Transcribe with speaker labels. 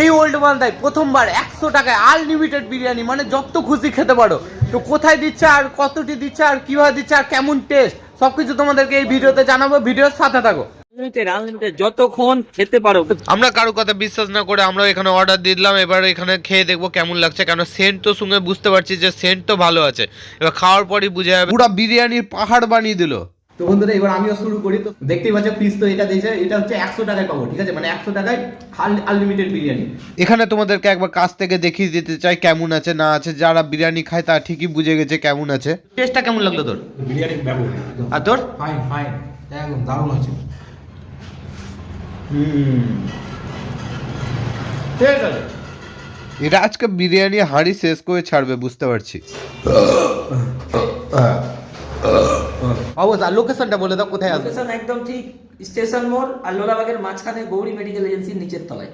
Speaker 1: এই ওল্ড মালদায় প্রথমবার 100 টাকায় আনলিমিটেড বিরিয়ানি, মানে যত খুশি খেতে পারো। তো কোথায় দিচ্ছে আর কতটি দিচ্ছে আর কিভাবে দিচ্ছে আর কেমন টেস্ট সবকিছু তোমাদেরকে এই ভিডিওতে জানাবো, ভিডিওর সাথে থাকো।
Speaker 2: যতক্ষণ খেতে পারো।
Speaker 3: আমরা কারো কথা বিশ্বাস না করে আমরা এখানে অর্ডার দিয়ে দিলাম। এবার এখানে খেয়ে দেখবো কেমন লাগছে, কেন সেন্ট তো শুনে বুঝতে পারছি যে সেন্ট তো ভালো আছে। এবার খাওয়ার পরই বুঝে যাবে। পুরো বিরিয়ানির পাহাড় বানিয়ে দিল।
Speaker 1: তো বন্ধুরা এবার আমিও শুরু করি। তো দেখতেই পাচ্ছ পিস তো এটা দিয়েছে, এটা হচ্ছে 100 টাকায় পাবো, ঠিক আছে, মানে 100 টাকায় আনলিমিটেড বিরিয়ানি।
Speaker 3: এখানে তোমাদেরকে একবার কাছ থেকে দেখিয়ে দিতে চাই কেমন আছে না আছে। যারা বিরিয়ানি খায় তারা ঠিকই বুঝে গেছে কেমন আছে। টেস্টটা কেমন লাগলো তোর?
Speaker 4: বিরিয়ানি ব্যাপক,
Speaker 3: আর তোর?
Speaker 4: ফাইন ফাইন, একদম দারুণ হয়েছে।
Speaker 1: ঠিক আছে,
Speaker 3: এরা আজকে বিরিয়ানি হাঁড়ি শেষ করে ছাড়বে বুঝতে পারছি।
Speaker 1: অবশ্যই। আর লোকেশনটা বলে দাও, কোথায় আসবে?
Speaker 2: লোকেশন একদম ঠিক স্টেশন মোড় আর লোলাবাগের মাঝখানে গৌরী মেডিকেল এজেন্সির নিচের তলায়।